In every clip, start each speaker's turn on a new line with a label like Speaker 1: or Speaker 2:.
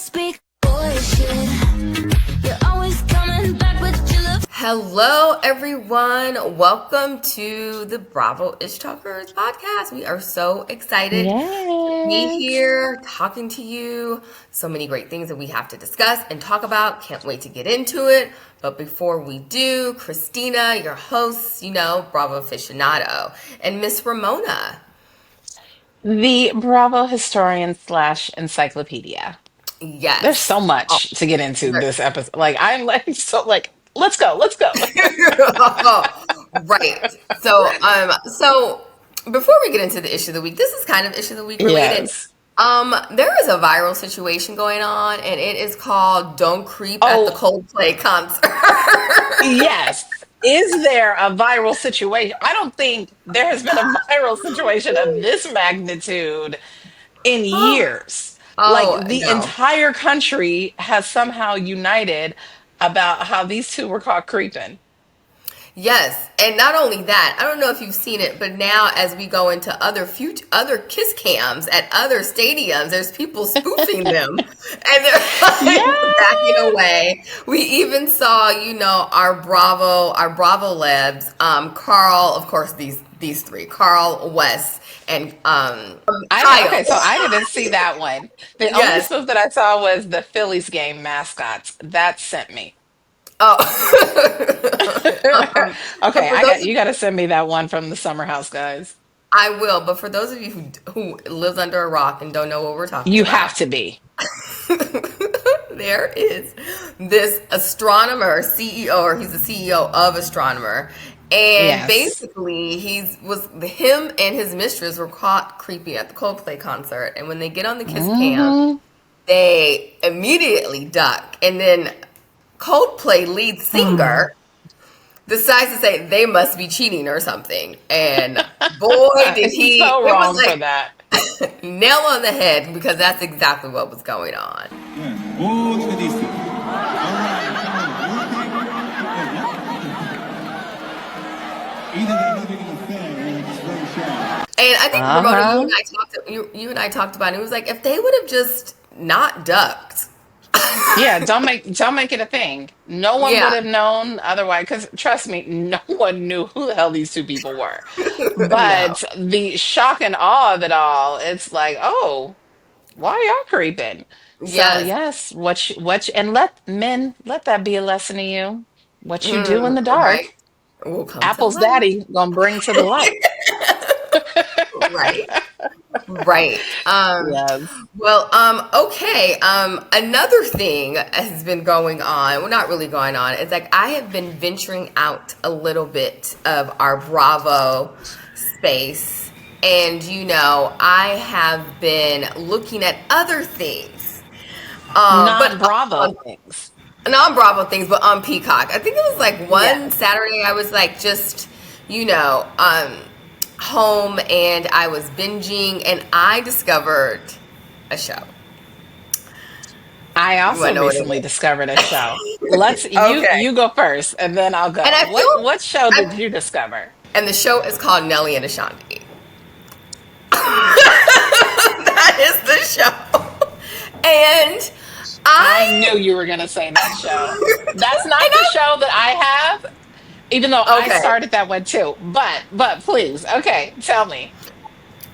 Speaker 1: speak bullshit. You're always coming back with your love.
Speaker 2: Hello, everyone. Welcome to the Bravo Ish Talkers podcast. We are so excited to be
Speaker 3: Yes.
Speaker 2: here talking to you. So many great things that we have to discuss and talk about. Can't wait to get into it. But before we do, Christina, your host, Bravo aficionado, and Miss Ramona.
Speaker 3: The Bravo historian slash encyclopedia. There's
Speaker 2: Yes.
Speaker 3: so
Speaker 2: Oh,
Speaker 3: much to get into
Speaker 2: there-
Speaker 3: this episode. Like I'm like so like let's go, let's go.
Speaker 2: right. So before we get into the issue of the week, this is kind of issue of the week related.
Speaker 3: Yes.
Speaker 2: There is a viral situation going on, and it is called "Don't Creep at the
Speaker 3: Oh,
Speaker 2: Coldplay Concert."
Speaker 3: yes. Is there a viral situation? I don't think there has been a viral situation of this magnitude in
Speaker 2: oh,
Speaker 3: years. Like
Speaker 2: oh
Speaker 3: the
Speaker 2: no.
Speaker 3: entire country has somehow united about how these two were caught creeping.
Speaker 2: Yes, and not only that, I don't know if you've seen it, but now as we go into other kiss cams at other stadiums, there's people spoofing them, and they're like backing
Speaker 3: Yeah.
Speaker 2: away. We even saw, our Bravo labs, Carl, of course, these three, Carl, Wes, and
Speaker 3: Okay,
Speaker 2: Kyle.
Speaker 3: so I didn't see that one. The only
Speaker 2: Yes.
Speaker 3: spoof that I saw was the Phillies game mascots. That sent me.
Speaker 2: Oh.
Speaker 3: Okay,
Speaker 2: But for those
Speaker 3: you got to send me that one from the Summer House guys.
Speaker 2: I will, but for those of you who lives under a rock and don't know what we're talking
Speaker 3: You have
Speaker 2: about,
Speaker 3: to be.
Speaker 2: there is this astronomer CEO, or he's the CEO of Astronomer, and
Speaker 3: Yes.
Speaker 2: basically him and his mistress were caught creeping at the Coldplay concert, and when they get on the kiss cam,
Speaker 3: Hmm.
Speaker 2: they immediately duck, and then Coldplay lead singer decides to say they must be cheating or something, and boy did
Speaker 3: It's
Speaker 2: he!
Speaker 3: so
Speaker 2: It was
Speaker 3: wrong for
Speaker 2: like
Speaker 3: that.
Speaker 2: nail on the head because that's exactly what was going on.
Speaker 4: 네, 모두가 돼 있어요. Either they're living in a fan or just very shy.
Speaker 2: And I think Ramona,
Speaker 3: Uh-huh.
Speaker 2: you and I talked about it. It was like if they would have just not ducked.
Speaker 3: Yeah, don't make it a thing. No one would
Speaker 2: Yeah,
Speaker 3: have known otherwise. Because trust me, no one knew who the hell these two people were.
Speaker 2: no.
Speaker 3: But the shock and awe of it all, it's like, oh, why y'all creeping? So
Speaker 2: Yes.
Speaker 3: yes, and let that be a lesson to you. What you do in the
Speaker 2: Right.
Speaker 3: dark,
Speaker 2: Will come to
Speaker 3: Apple's
Speaker 2: light.
Speaker 3: daddy gonna bring to the light.
Speaker 2: Right. Right.
Speaker 3: Yes.
Speaker 2: Well, okay. Another thing has been going on. Well, not really going on. It's like I have been venturing out a little bit of our Bravo space, and I have been looking at other things. But
Speaker 3: Non-Bravo
Speaker 2: on
Speaker 3: things.
Speaker 2: non-Bravo things, but on Peacock. I think it was like one
Speaker 3: Yes.
Speaker 2: Saturday. I was like just, home, and I was binging, and I discovered a show.
Speaker 3: I
Speaker 2: You want
Speaker 3: also
Speaker 2: to know what it
Speaker 3: recently discovered a show. Let's
Speaker 2: is? Okay.
Speaker 3: you go first and then I'll
Speaker 2: And
Speaker 3: go. What show did you discover?
Speaker 2: and the show is called Nelly and Ashanti. That is the show. And
Speaker 3: I
Speaker 2: I,
Speaker 3: knew you were gonna say that show. That's not
Speaker 2: and
Speaker 3: the show that I have, even though I
Speaker 2: okay.
Speaker 3: started that one too. But please, okay, tell me.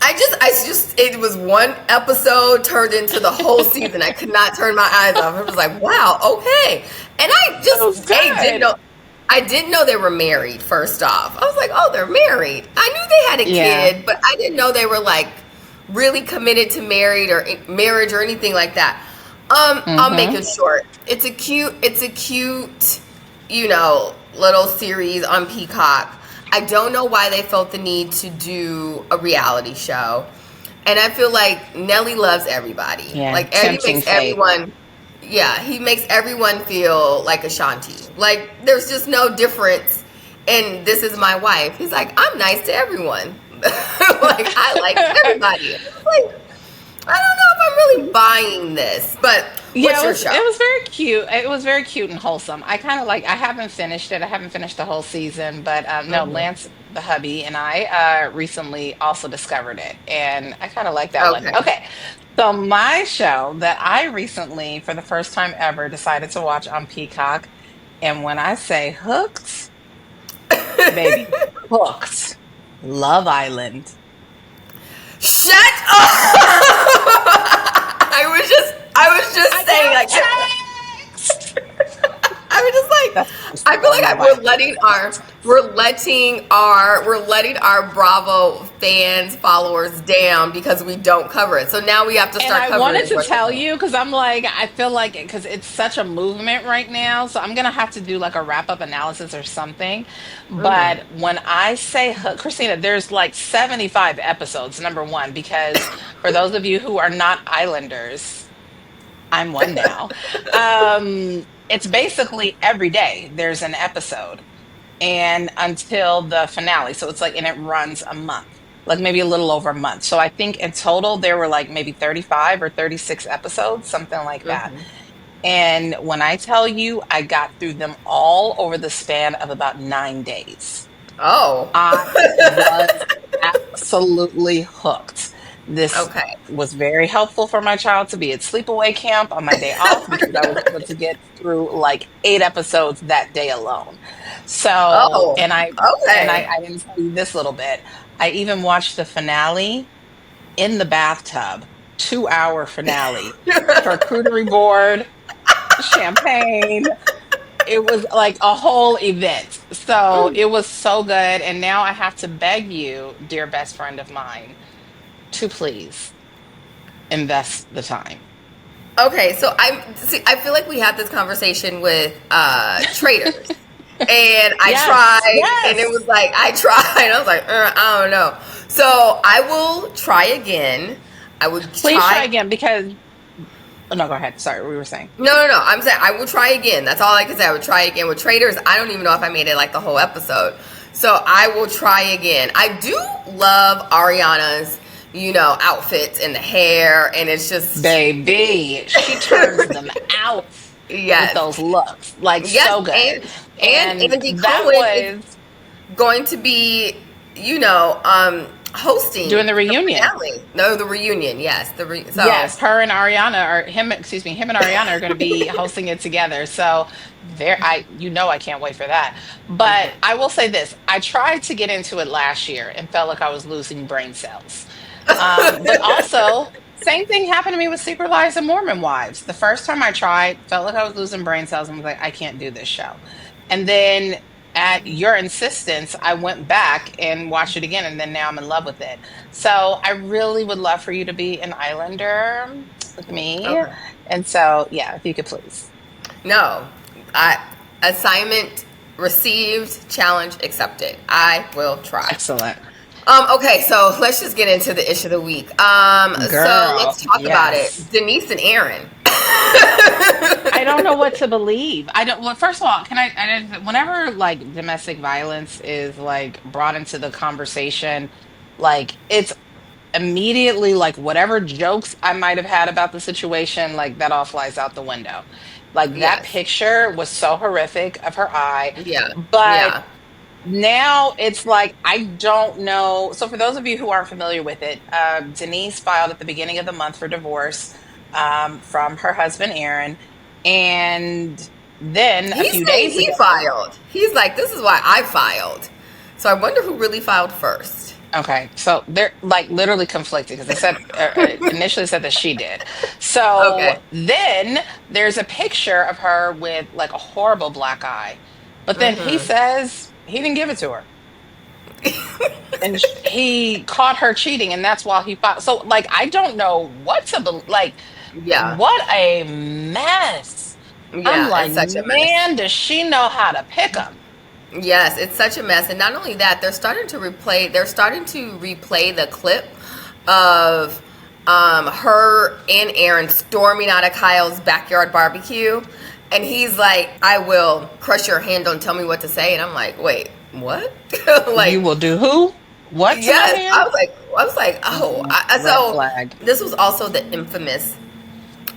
Speaker 2: It was one episode turned into the whole season. I could not turn my eyes off. I was like, wow, okay. And
Speaker 3: It was good.
Speaker 2: I didn't know they were married, first off. I was like, oh, they're married. I knew they had a
Speaker 3: Yeah.
Speaker 2: kid, but I didn't know they were like really committed to marriage or anything like that. I'll make
Speaker 3: Mm-hmm.
Speaker 2: it short. It's a cute, little series on Peacock. I don't know why they felt the need to do a reality show. And I feel like Nelly loves everybody.
Speaker 3: Yeah.
Speaker 2: Like he
Speaker 3: Tempting
Speaker 2: makes
Speaker 3: fate.
Speaker 2: everyone yeah, he makes everyone feel like Ashanti. Like there's just no difference in this is my wife. He's like, I'm nice to everyone. Like I like everybody. It's like I don't know if I'm really buying this, but
Speaker 3: Yeah,
Speaker 2: what's
Speaker 3: it
Speaker 2: your
Speaker 3: was
Speaker 2: show?
Speaker 3: it was very cute. It was very cute and wholesome. I haven't finished it. I haven't finished the whole season, but no,
Speaker 2: Hmm.
Speaker 3: Lance, the hubby, and I recently also discovered it, and I kind of like that one.
Speaker 2: Okay.
Speaker 3: Okay, So my show that I recently, for the first time ever, decided to watch on Peacock, and when I say hooked, baby, hooked. Love Island.
Speaker 2: Shut up! I was just
Speaker 3: I
Speaker 2: saying, like,
Speaker 3: got a text.
Speaker 2: I was just
Speaker 3: That's
Speaker 2: like,
Speaker 3: the first
Speaker 2: I
Speaker 3: time
Speaker 2: feel
Speaker 3: on
Speaker 2: like
Speaker 3: Love
Speaker 2: we're
Speaker 3: Island.
Speaker 2: letting our Bravo fans, followers down because we don't cover it. So now we have to
Speaker 3: And
Speaker 2: start
Speaker 3: I
Speaker 2: covering
Speaker 3: wanted
Speaker 2: it.
Speaker 3: to tell you because I'm like, I feel like because it's such a movement right now. So I'm going to have to do like a wrap up analysis or something.
Speaker 2: Mm-hmm.
Speaker 3: But when I say, Christina, there's like 75 episodes, number one, because for those of you who are not Islanders, I'm one now. It's basically every day there's an episode and until the finale. So it's like, and it runs a month, like maybe a little over a month. So I think in total there were like maybe 35 or 36 episodes, something like that.
Speaker 2: Mm-hmm.
Speaker 3: And when I tell you, I got through them all over the span of about 9 days.
Speaker 2: Oh,
Speaker 3: I was absolutely hooked. This
Speaker 2: okay.
Speaker 3: was very helpful for my child to be at sleepaway camp on my day off because I was able to get through like 8 episodes that day alone. So,
Speaker 2: Oh,
Speaker 3: and
Speaker 2: okay.
Speaker 3: I didn't tell you this little bit. I even watched the finale in the bathtub, 2 hour finale, charcuterie board, champagne. It was like a whole event. So it was so good. And now I have to beg you, dear best friend of mine, to please invest the time.
Speaker 2: Okay, so I feel like we had this conversation with traders. And I
Speaker 3: Yes,
Speaker 2: tried, and it
Speaker 3: yes.
Speaker 2: was like I tried. I was like, I don't know. So I will try again. I would
Speaker 3: Please
Speaker 2: try.
Speaker 3: try again because, oh, no, go ahead. Sorry, we were saying.
Speaker 2: No, no, no. I'm saying I will try again. That's all I can say. I would try again with traders. I don't even know if I made it like the whole episode. So I will try again. I do love Ariana's, outfits and the hair, and it's just
Speaker 3: Baby, she turns them out with
Speaker 2: yes,
Speaker 3: those looks. Like,
Speaker 2: yes,
Speaker 3: so good.
Speaker 2: and
Speaker 3: And
Speaker 2: Andy
Speaker 3: that
Speaker 2: Cohen is
Speaker 3: was
Speaker 2: going to be, hosting
Speaker 3: doing the
Speaker 2: the
Speaker 3: reunion.
Speaker 2: finale. No, the reunion. Yes, so
Speaker 3: Yes, her and Ariana or him, excuse me, him and Ariana are going to be hosting it together. So there, I can't wait for that. But
Speaker 2: mhm.
Speaker 3: I will say this, I tried to get into it last year and felt like I was losing brain cells. But also, same thing happened to me with Secret Lives of Mormon Wives. The first time I tried, felt like I was losing brain cells and was like, I can't do this show. And then at your insistence, I went back and watched it again, and then now I'm in love with it. So I really would love for you to be an Islander with me.
Speaker 2: Okay.
Speaker 3: And so, yeah, if you could please.
Speaker 2: No, I assignment received, challenge accepted. I will try.
Speaker 3: Excellent.
Speaker 2: Okay, so let's just get into the issue of the week. So
Speaker 3: Girl,
Speaker 2: let's talk about it.
Speaker 3: yes.
Speaker 2: Denise and Aaron.
Speaker 3: I don't know what to believe. I don't. Well, first of all, whenever like domestic violence is like brought into the conversation, like it's immediately like whatever jokes I might have had about the situation, like that all flies out the window. Like that
Speaker 2: Yes.
Speaker 3: picture was so horrific of her eye,
Speaker 2: Yeah.
Speaker 3: but
Speaker 2: Yeah.
Speaker 3: now it's like I don't know. So for those of you who aren't familiar with it, Denise filed at the beginning of the month for divorce from her husband Aaron, and then a
Speaker 2: He's
Speaker 3: few
Speaker 2: saying
Speaker 3: days
Speaker 2: he
Speaker 3: ago.
Speaker 2: filed. He's like, this is why I filed. So I wonder who really filed first.
Speaker 3: Okay, so they're like literally conflicted because they said initially said that she did. So
Speaker 2: Okay.
Speaker 3: then there's a picture of her with like a horrible black eye, but then he
Speaker 2: Mm-hmm.
Speaker 3: says he didn't give it to her. And he caught her cheating, and that's why he fought. So, like, I don't know what to believe. Like,
Speaker 2: Yeah.
Speaker 3: what a mess. I'm
Speaker 2: Yeah,
Speaker 3: like,
Speaker 2: it's such a mess.
Speaker 3: man, does she know how to pick them?
Speaker 2: Yes, it's such a mess. And not only that, they're starting to replay the clip of her and Aaron storming out of Kyle's backyard barbecue. And he's like, I will crush your hand, don't tell me what to say. And I'm like, wait, what?
Speaker 3: You
Speaker 2: Like,
Speaker 3: will do who? What to my
Speaker 2: yes. I
Speaker 3: hand?
Speaker 2: was like, oh.
Speaker 3: Red
Speaker 2: So
Speaker 3: flag.
Speaker 2: this was also the infamous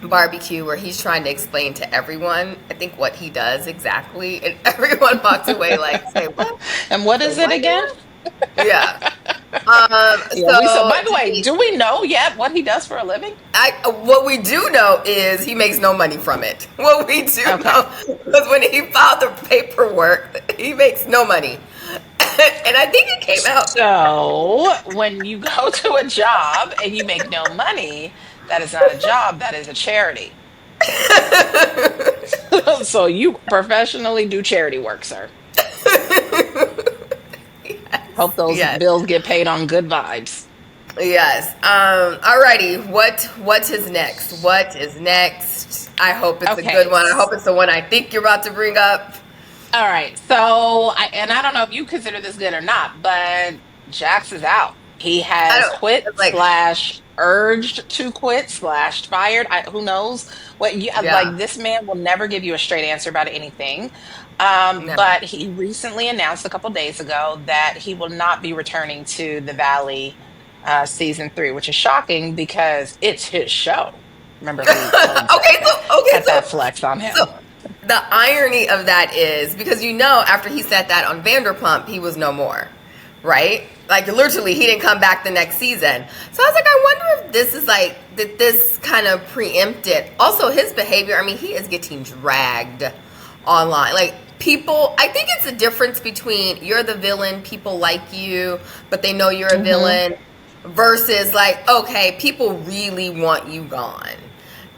Speaker 2: barbecue where he's trying to explain to everyone, I think, what he does exactly. And everyone walks away like, say what?
Speaker 3: And what
Speaker 2: Say
Speaker 3: is it
Speaker 2: what
Speaker 3: again?
Speaker 2: now? Yeah.
Speaker 3: Yeah, we so.
Speaker 2: So
Speaker 3: By the way, do we know yet what he does for a living?
Speaker 2: what we do know is he makes no money from it. What we do
Speaker 3: Okay.
Speaker 2: know was when he filed the paperwork, he makes no money. And I think it came out.
Speaker 3: So when you go to a job and you make no money, that is not a job, that is a charity. So you professionally do charity work, sir. Hope those
Speaker 2: Yes.
Speaker 3: bills get paid on good vibes.
Speaker 2: Yes. Alrighty. What is next? What is next? I hope it's a
Speaker 3: Okay.
Speaker 2: good one. I hope it's the one I think you're about to bring up.
Speaker 3: All right. I don't know if you consider this good or not, but Jax is out. He
Speaker 2: I
Speaker 3: has
Speaker 2: don't.
Speaker 3: quit
Speaker 2: It's like,
Speaker 3: slash urged to quit slash fired. Who knows what you
Speaker 2: yeah.
Speaker 3: like? This man will never give you a straight answer about anything.
Speaker 2: No.
Speaker 3: But he recently announced a couple days ago that he will not be returning to the Valley season 3, which is shocking because it's his show. Remember, he told Jax
Speaker 2: Okay.
Speaker 3: that. Got that flex on him.
Speaker 2: So the irony of that is because after he said that on Vanderpump, he was no more, right? Like literally, he didn't come back the next season. So I was like, I wonder if this is like did this kind of preempt it? Also, his behavior. I mean, he is getting dragged online. Like people, I think it's a difference between you're the villain, people like you, but they know you're a villain, versus like, okay, people really want you gone.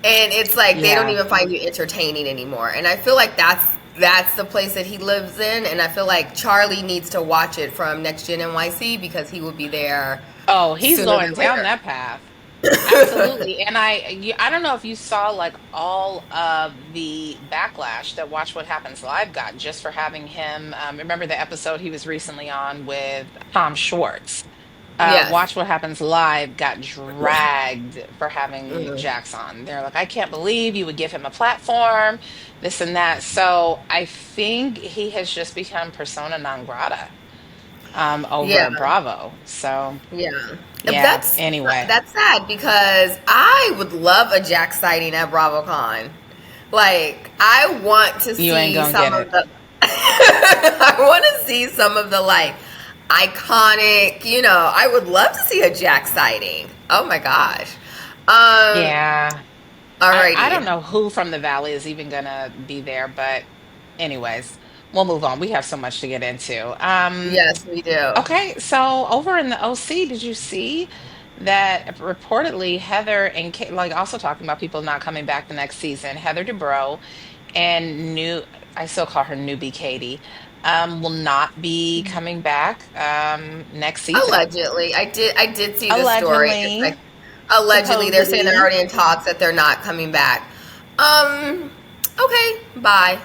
Speaker 2: And it's like they don't
Speaker 3: Yeah.
Speaker 2: even find you entertaining anymore. And I feel like that's the place that he lives in. And I feel like Charlie needs to watch it from Next Gen NYC because he will be there
Speaker 3: Oh, he's
Speaker 2: sooner
Speaker 3: going
Speaker 2: than
Speaker 3: down
Speaker 2: later.
Speaker 3: that path. Absolutely. And I don't know if you saw like all of the backlash that Watch What Happens Live got just for having him. Remember the episode he was recently on with Tom Schwartz?
Speaker 2: Yes.
Speaker 3: Watch What Happens Live got dragged for having
Speaker 2: Mhm.
Speaker 3: Jax on. They're like, I can't believe you would give him a platform, this and that. So I think he has just become persona non grata over
Speaker 2: Yeah.
Speaker 3: at Bravo. So
Speaker 2: Yeah.
Speaker 3: yeah, anyway.
Speaker 2: That's sad because I would love a Jack sighting at BravoCon. Like I want to
Speaker 3: You ain't
Speaker 2: see
Speaker 3: gonna
Speaker 2: some
Speaker 3: get
Speaker 2: of
Speaker 3: it.
Speaker 2: the I want to see some of the like iconic, I would love to see a Jack sighting. Oh my gosh.
Speaker 3: Yeah. I don't
Speaker 2: Alrighty.
Speaker 3: know who from the Valley is even gonna be there, but anyways, we'll move on. We have so much to get into.
Speaker 2: Yes, we do.
Speaker 3: Okay, so over in the OC, did you see that reportedly Heather and like also talking about people not coming back the next season, Heather Dubrow and I still call her newbie Katie, will not be coming back next season.
Speaker 2: Allegedly. I did see the story. It's like
Speaker 3: Allegedly,
Speaker 2: allegedly they're saying they're
Speaker 3: supposedly.
Speaker 2: already in talks that they're not coming back. Um okay, bye.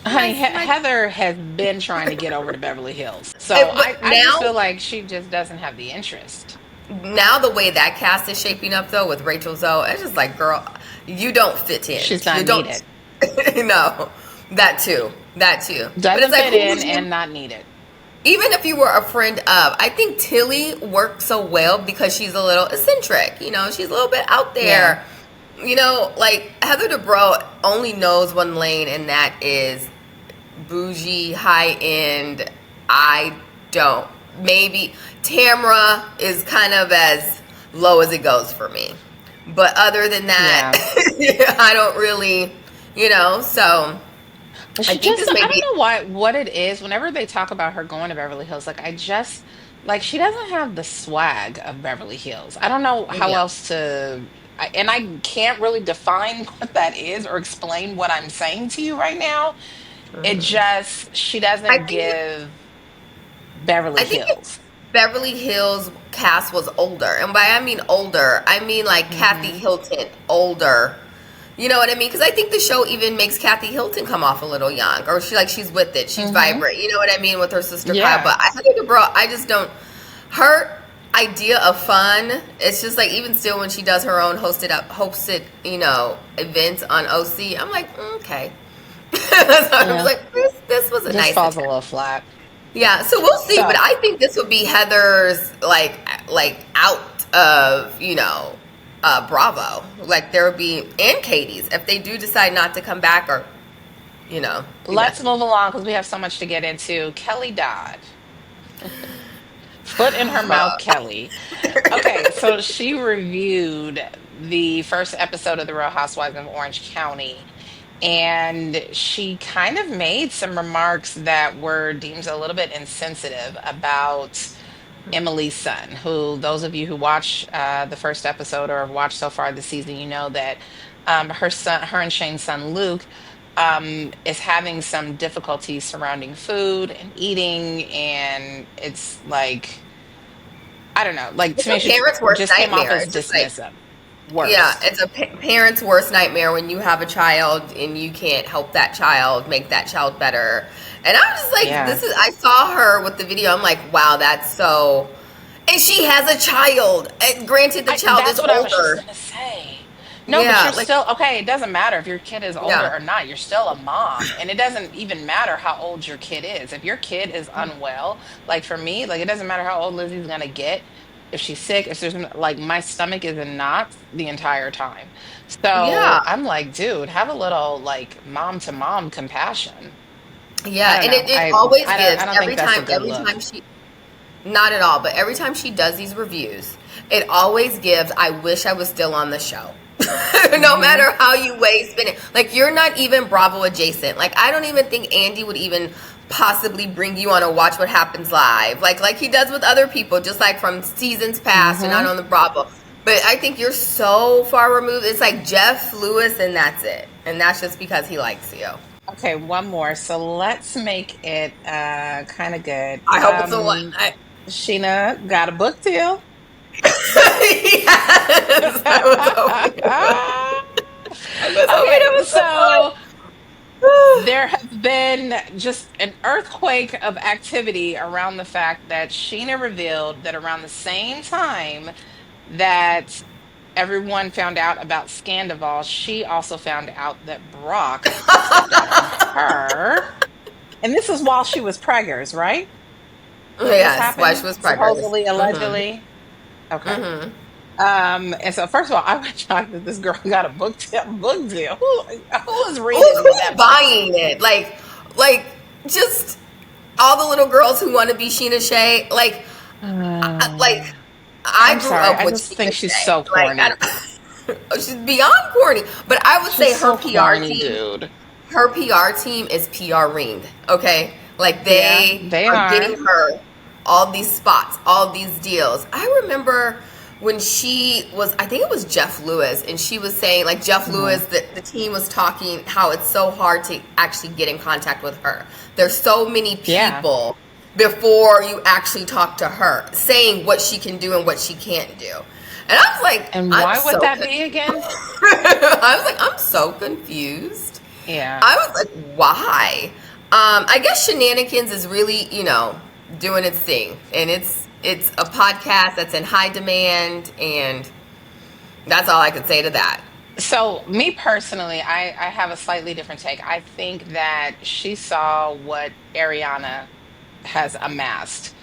Speaker 3: Honey,
Speaker 2: Nice.
Speaker 3: Heather has been trying to get over to Beverly Hills. So
Speaker 2: But
Speaker 3: I just
Speaker 2: now
Speaker 3: feel like she just doesn't have the interest.
Speaker 2: now the way that cast is shaping up though with Rachel Zoe, it's just like, girl, you don't fit in.
Speaker 3: She's
Speaker 2: You
Speaker 3: not
Speaker 2: don't
Speaker 3: needed.
Speaker 2: no. That too. That too. But it's
Speaker 3: Doesn't
Speaker 2: like
Speaker 3: fit
Speaker 2: who
Speaker 3: in
Speaker 2: would you
Speaker 3: and not needed.
Speaker 2: even if you were a friend of, I think Tilly works so well because she's a little eccentric, she's a little bit out
Speaker 3: Yeah.
Speaker 2: there. Like Heather Dubrow only knows one lane and that is bougie, high end. I don't. Maybe Tamra is kind of as low as it goes for me. But other than that,
Speaker 3: Yeah.
Speaker 2: I don't really, so
Speaker 3: But
Speaker 2: I
Speaker 3: she
Speaker 2: think
Speaker 3: just,
Speaker 2: this may
Speaker 3: I
Speaker 2: be,
Speaker 3: don't know what it is. Whenever they talk about her going to Beverly Hills, like like she doesn't have the swag of Beverly Hills. I don't know how
Speaker 2: yeah.
Speaker 3: else and I can't really define what that is or explain what I'm saying to you right now. She
Speaker 2: I
Speaker 3: doesn't
Speaker 2: think
Speaker 3: give Beverly
Speaker 2: I think if
Speaker 3: Hills.
Speaker 2: Beverly Hills cast was older, and by I mean older, I mean like Kathy
Speaker 3: Hmm.
Speaker 2: Hilton older. You know what I mean? Because I think the show even makes Kathy Hilton come off a little young, or she's with it, she's
Speaker 3: Hmm.
Speaker 2: vibrant. You know what I mean with her sister Kyle.
Speaker 3: Yeah.
Speaker 2: But I think bro, I just don't. Her idea of fun, it's just like even still when she does her own hosted events on OC, I'm like okay. So I was
Speaker 3: Yeah.
Speaker 2: like this was a
Speaker 3: Just
Speaker 2: nice
Speaker 3: falls a
Speaker 2: attempt.
Speaker 3: little flat.
Speaker 2: Yeah, so we'll see, but
Speaker 3: So
Speaker 2: I think this would be Heather's like out of Bravo. Like there would be and Katie's if they do decide not to come back or do
Speaker 3: let's
Speaker 2: that.
Speaker 3: move along because we have so much to get into. Kelly Dodd Foot in her mouth, Kelly. Okay, so she reviewed the first episode of The Real Housewives of Orange County, and she kind of made some remarks that were deemed a little bit insensitive about Emily's son, who those of you who watch the first episode or have watched so far this season, you know that her and Shane's son Luke, is having some difficulties surrounding food and eating, and it's like, I don't know, like
Speaker 2: It's
Speaker 3: to me,
Speaker 2: a
Speaker 3: she
Speaker 2: parent's worst
Speaker 3: just came off
Speaker 2: nightmare.
Speaker 3: as
Speaker 2: It's just like,
Speaker 3: dismissive.
Speaker 2: yeah,
Speaker 3: Worst.
Speaker 2: it's a parent's worst nightmare when you have a child and you can't help that child, make that child better. And I'm just like,
Speaker 3: Yeah.
Speaker 2: I saw her with the video. I'm like, wow, that's so. And she has a child. And granted, the child
Speaker 3: That's
Speaker 2: is
Speaker 3: what I was just
Speaker 2: older.
Speaker 3: gonna say. No, but
Speaker 2: Yeah,
Speaker 3: you're
Speaker 2: like,
Speaker 3: still okay. It doesn't matter if your kid is older
Speaker 2: yeah,
Speaker 3: or not. You're still a mom, and it doesn't even matter how old your kid is. If your kid is unwell, like for me, like it doesn't matter how old Lizzie's gonna get. If she's sick, if there's like my stomach is in knots the entire time. So
Speaker 2: yeah,
Speaker 3: I'm like, dude, have a little like mom to mom compassion. I
Speaker 2: yeah.
Speaker 3: don't
Speaker 2: And
Speaker 3: know.
Speaker 2: it always
Speaker 3: I
Speaker 2: gives
Speaker 3: don't think that's a good
Speaker 2: every
Speaker 3: look.
Speaker 2: time she, not at all, but every time she does these reviews, it always gives, I wish I was still on the show. No
Speaker 3: Hmm.
Speaker 2: matter how you spin it. Like, you're not even Bravo adjacent. Like, I don't even think Andy would even possibly bring you on a Watch What Happens Live. Like he does with other people, just like from seasons past and not
Speaker 3: Hmm.
Speaker 2: on the Bravo. But I think you're so far removed. It's like Jeff Lewis and that's it. And that's just because he likes you.
Speaker 3: Okay, one more. So let's make it kind of good.
Speaker 2: I hope it's the one.
Speaker 3: Sheena got a book deal.
Speaker 2: Yes, I was hoping. I was hoping it
Speaker 3: Okay,
Speaker 2: was the
Speaker 3: so there has been just an earthquake of activity around the fact that Sheena revealed that around the same time that everyone found out about Scandival, she also found out that Brock had stepped out on her. And this is while she was preggers, right?
Speaker 2: one.
Speaker 3: This
Speaker 2: Yes, why she
Speaker 3: happened?
Speaker 2: was pregnant.
Speaker 3: Supposedly,
Speaker 2: Mm-hmm.
Speaker 3: allegedly. Okay.
Speaker 2: Mm-hmm.
Speaker 3: And so first of all, I was shocked that this girl got a book deal. Who is reading
Speaker 2: Who's
Speaker 3: that book?
Speaker 2: buying it? Like, just all the little girls who want to be Sheena Shea. Like, I
Speaker 3: I'm
Speaker 2: grew
Speaker 3: sorry.
Speaker 2: up
Speaker 3: I
Speaker 2: with
Speaker 3: just think
Speaker 2: Sheena
Speaker 3: she's
Speaker 2: Shea.
Speaker 3: so
Speaker 2: Like,
Speaker 3: corny.
Speaker 2: she's beyond corny. But I would
Speaker 3: She's
Speaker 2: say
Speaker 3: so corny, dude.
Speaker 2: her PR team is PR ringed. Okay, like
Speaker 3: Yeah,
Speaker 2: they
Speaker 3: they
Speaker 2: are getting
Speaker 3: are.
Speaker 2: her all these spots, all these deals. I remember when she was, I think it was Jeff Lewis, and she was saying, like, Jeff
Speaker 3: Mhm.
Speaker 2: Lewis, the team was talking how it's so hard to actually get in contact with her. There's so many
Speaker 3: Yeah.
Speaker 2: people before you actually talk to her saying what she can do and what she can't do. And I was like,
Speaker 3: And why would that be again?
Speaker 2: I was like, I'm so confused.
Speaker 3: Yeah.
Speaker 2: I was like, why? I guess Shenanigans is really, doing its thing, and it's a podcast that's in high demand, and that's all I could say to that.
Speaker 3: So, me personally, I have a slightly different take. I think that she saw what Ariana has amassed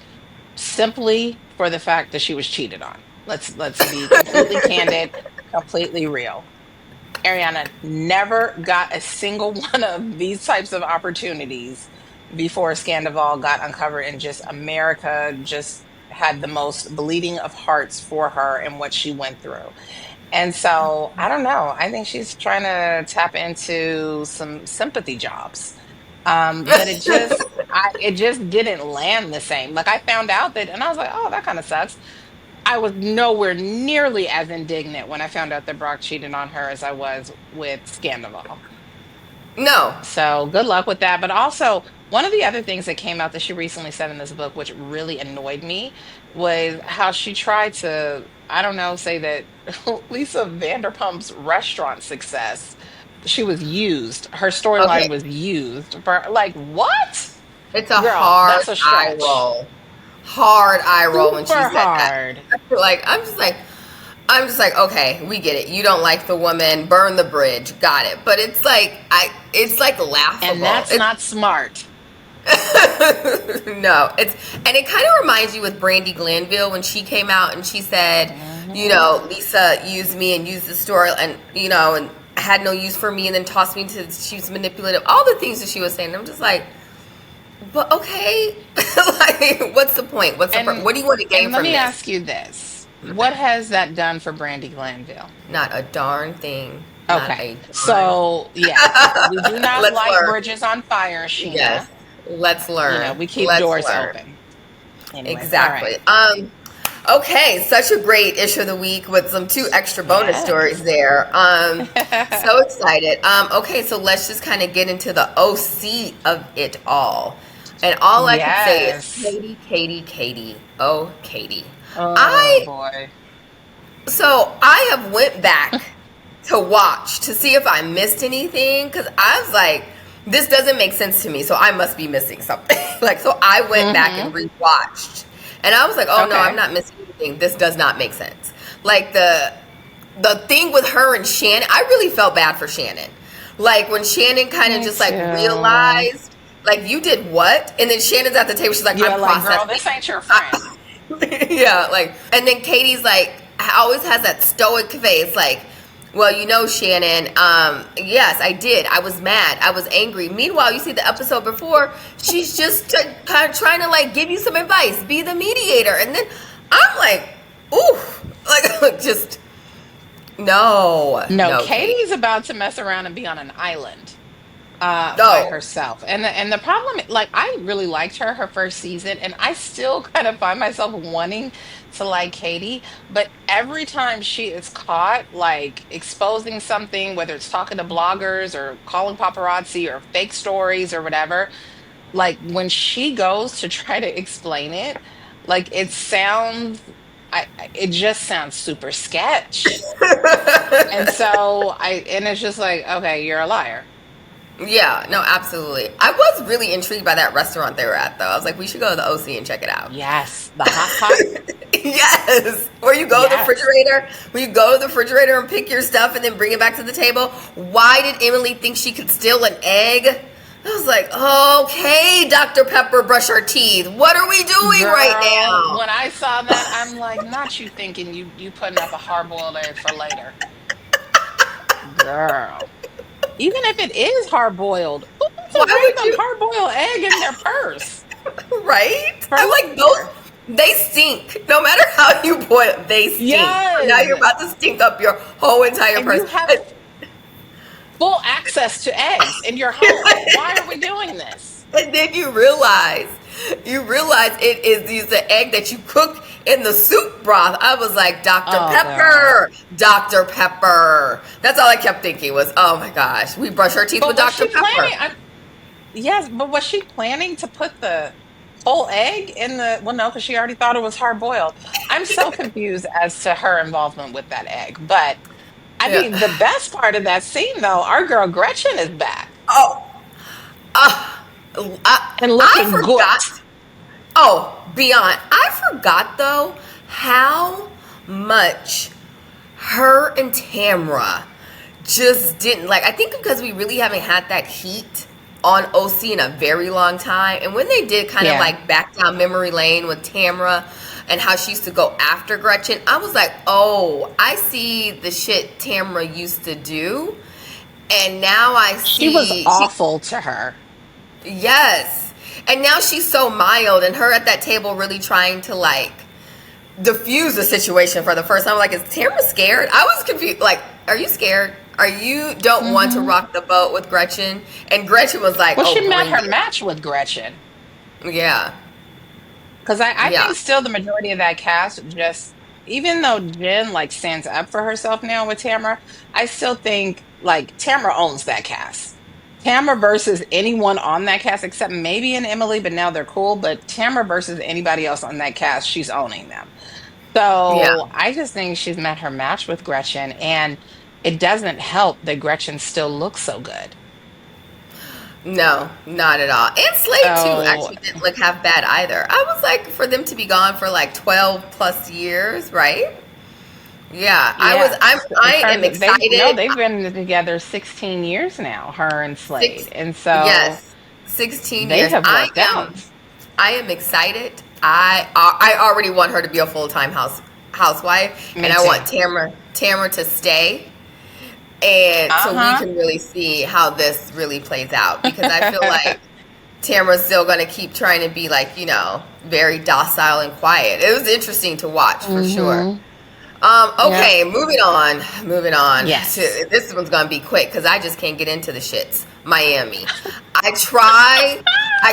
Speaker 3: simply for the fact that she was cheated on. Let's be completely candid, completely real. Ariana never got a single one of these types of opportunities before Scandival got uncovered, and just America just had the most bleeding of hearts for her and what she went through. And so I don't know. I think she's trying to tap into some sympathy jobs. But it just didn't land the same. Like I found out that, and I was like, oh, that kind of sucks. I was nowhere nearly as indignant when I found out that Brock cheated on her as I was with Scandival.
Speaker 2: No.
Speaker 3: So good luck with that. But also, one of the other things that came out that she recently said in this book, which really annoyed me, was how she tried to, I don't know, say that Lisa Vanderpump's restaurant success, she was used. Her storyline
Speaker 2: Okay.
Speaker 3: was used for, like, what?
Speaker 2: It's a
Speaker 3: Girl,
Speaker 2: hard
Speaker 3: that's a
Speaker 2: eye
Speaker 3: stretch.
Speaker 2: roll. Hard eye roll when she
Speaker 3: Super
Speaker 2: said that.
Speaker 3: hard.
Speaker 2: Like, I'm just like, okay, we get it. You don't like the woman, burn the bridge, got it. But it's like
Speaker 3: And
Speaker 2: laughable.
Speaker 3: that's not smart.
Speaker 2: No, and it kind of reminds you with Brandy Glanville when she came out and she said,
Speaker 3: Mhm.
Speaker 2: Lisa used me and used the story and had no use for me and then tossed me to, she was manipulative. All the things that she was saying. I'm just like, But okay, like, what's the point? What do you want to gain
Speaker 3: And let
Speaker 2: from
Speaker 3: me
Speaker 2: this?
Speaker 3: ask you this. What has that done for Brandy Glanville?
Speaker 2: Not a darn thing. Not
Speaker 3: Okay.
Speaker 2: a darn.
Speaker 3: So, yes, we do not
Speaker 2: Let's
Speaker 3: light
Speaker 2: learn.
Speaker 3: bridges on fire,
Speaker 2: Yes.
Speaker 3: Sheena.
Speaker 2: Let's learn.
Speaker 3: We keep
Speaker 2: Let's
Speaker 3: doors
Speaker 2: learn.
Speaker 3: open. Anyways, all right.
Speaker 2: Exactly. Okay, such a great issue of the week with some two extra bonus stories
Speaker 3: Yes.
Speaker 2: there. So excited. Okay, so let's just kind of get into the OC of it all. And all I can say is
Speaker 3: Yes.
Speaker 2: Katie, Katie, Katie. Oh, Katie.
Speaker 3: Oh
Speaker 2: I
Speaker 3: boy.
Speaker 2: so I have went back to watch to see if I missed anything because I was like, this doesn't make sense to me, so I must be missing something. Like, so I went back and rewatched, and I was like, oh no,
Speaker 3: Okay.
Speaker 2: I'm not missing anything. This does not make sense. Like the thing with her and Shannon, I really felt bad for Shannon. Like when Shannon kind of
Speaker 3: Me
Speaker 2: just like
Speaker 3: too.
Speaker 2: realized, like, you did what? And then Shannon's at the table. She's like,
Speaker 3: You're
Speaker 2: I'm
Speaker 3: like, girl,
Speaker 2: processing.
Speaker 3: this ain't your friend.
Speaker 2: Yeah, like, and then Katie's like, always has that stoic face, like, well, you know, Shannon, yes, I did. I was mad. I was angry. Meanwhile, you see the episode before, she's just kind of trying to, like, give you some advice, be the mediator. And then I'm like, ooh, like, just, no,
Speaker 3: No,
Speaker 2: Katie.
Speaker 3: Katie's about to mess around and be on an island by
Speaker 2: No.
Speaker 3: herself. And the problem, like, I really liked her first season, and I still kind of find myself wanting to like Katie, but every time she is caught like exposing something, whether it's talking to bloggers or calling paparazzi or fake stories or whatever, like when she goes to try to explain it, like it just sounds super sketch. And it's just like, okay, you're a liar.
Speaker 2: Yeah, no, absolutely. I was really intrigued by that restaurant they were at, though. I was like, we should go to the OC and check it out.
Speaker 3: Yes, the hot pot.
Speaker 2: Yes. Where you go to the
Speaker 3: Yes.
Speaker 2: refrigerator, where you go to the refrigerator and pick your stuff and then bring it back to the table. Why did Emily think she could steal an egg? I was like, okay, Dr. Pepper, brush our teeth. What are we doing right
Speaker 3: Girl,
Speaker 2: now?
Speaker 3: when I saw that, I'm like, not you thinking you putting up a hard-boiled egg for later. Girl. Even if it is hard-boiled, who puts a
Speaker 2: Why would
Speaker 3: random
Speaker 2: you?
Speaker 3: hard-boiled egg in their purse
Speaker 2: Right?
Speaker 3: for
Speaker 2: I'm like, those,
Speaker 3: later?
Speaker 2: they stink. No matter how you boil, they stink. Now you're
Speaker 3: Yes.
Speaker 2: about to stink up your whole entire
Speaker 3: And you
Speaker 2: person.
Speaker 3: have full access to eggs in your home. Why are we doing this?
Speaker 2: And then you realize it is the egg that you cook in the soup broth. I was like, Dr.
Speaker 3: Oh, girl.
Speaker 2: Pepper, Dr. Pepper. That's all I kept thinking was, oh my gosh, we brush our teeth
Speaker 3: But
Speaker 2: with
Speaker 3: was
Speaker 2: Dr.
Speaker 3: she
Speaker 2: Pepper.
Speaker 3: planning? Yes, but was she planning to put the whole egg in the? Well, no, because she already thought it was hard boiled. I'm so confused as to her involvement with that egg. But I
Speaker 2: Yeah.
Speaker 3: mean, the best part of that scene, though, our girl Gretchen is back
Speaker 2: Oh, uh,
Speaker 3: and
Speaker 2: I
Speaker 3: looking good.
Speaker 2: forgot. Oh, beyond. I forgot though how much her and Tamra just didn't like. I think because we really haven't had that heat on OC in a very long time. And when they did kind of
Speaker 3: Yeah.
Speaker 2: like back down memory lane with Tamra and how she used to go after Gretchen, I was like, oh, I see the shit Tamra used to do. And now I
Speaker 3: She was
Speaker 2: see
Speaker 3: awful to her.
Speaker 2: yes. And now she's so mild and her at that table really trying to like diffuse the situation for the first time. Like, is Tamara scared? I was confused. Like, are you scared? Are you don't want to rock the boat with Gretchen? And Gretchen was like,
Speaker 3: Well,
Speaker 2: oh,
Speaker 3: she met
Speaker 2: bring
Speaker 3: her match with Gretchen.
Speaker 2: it. Yeah.
Speaker 3: Because I
Speaker 2: Yeah.
Speaker 3: think still the majority of that cast just, even though Jen like stands up for herself now with Tamara, I still think like Tamara owns that cast. Tamara versus anyone on that cast, except maybe an Emily, but now they're cool. But Tamara versus anybody else on that cast, she's owning them.
Speaker 2: Yeah.
Speaker 3: So I just think she's met her match with Gretchen, and it doesn't help that Gretchen still looks so good.
Speaker 2: No, not at all. And Slade too
Speaker 3: So
Speaker 2: actually didn't look half bad either. I was like, for them to be gone for like 12 plus years, right? Yeah.
Speaker 3: yes, in
Speaker 2: I am
Speaker 3: terms of
Speaker 2: excited.
Speaker 3: they've been together 16 years now, her and Slade,
Speaker 2: Six
Speaker 3: and so
Speaker 2: yes. 16
Speaker 3: they
Speaker 2: years.
Speaker 3: have worked out.
Speaker 2: I am excited. I already want her to be a full-time housewife,
Speaker 3: Me
Speaker 2: and I
Speaker 3: too.
Speaker 2: want Tamara to stay, and so we
Speaker 3: Uh-huh.
Speaker 2: can really see how this really plays out, because I feel like Tamara's still going to keep trying to be like, very docile and quiet. It was interesting to watch for sure. Okay,
Speaker 3: Yep.
Speaker 2: moving on.
Speaker 3: Yes.
Speaker 2: This one's gonna be quick because I just can't get into the shits. Miami. I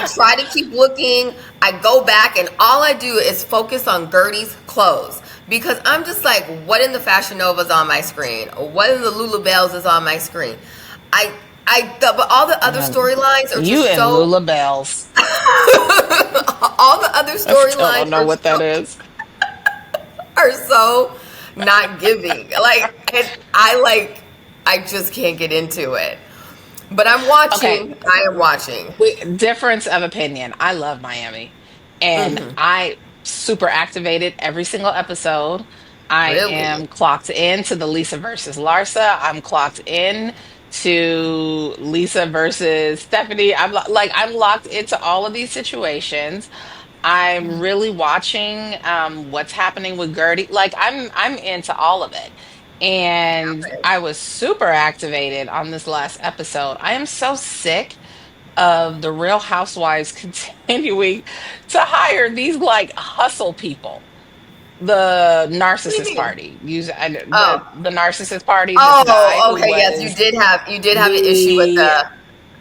Speaker 2: try to keep looking. I go back and all I do is focus on Guerdy's clothes because I'm just like, what in the Fashion Nova's on my screen? What in the Lulabelles is on my screen? But all the other storylines are
Speaker 3: You
Speaker 2: just
Speaker 3: and
Speaker 2: so.
Speaker 3: Lula Bells.
Speaker 2: All the other
Speaker 3: I still
Speaker 2: storylines
Speaker 3: don't know what that is.
Speaker 2: are so not giving. I just can't get into it. But I'm
Speaker 3: Okay.
Speaker 2: watching. I am watching.
Speaker 3: Difference of opinion. I love Miami, and
Speaker 2: Hmm.
Speaker 3: I super activated every single episode. I
Speaker 2: Really?
Speaker 3: am clocked into the Lisa versus Larsa. I'm clocked in to Lisa versus Stephanie. I'm locked into all of these situations. I'm really watching what's happening with Guerdy. Like I'm into all of it. And I was super activated on this last episode. I am so sick of the Real Housewives continuing to hire these like hustle people. The
Speaker 2: What do you
Speaker 3: narcissist
Speaker 2: mean?
Speaker 3: party. Use
Speaker 2: Oh.
Speaker 3: the narcissist party. This guy
Speaker 2: Oh.
Speaker 3: who
Speaker 2: Okay. Yes,
Speaker 3: was
Speaker 2: you did have an issue with
Speaker 3: the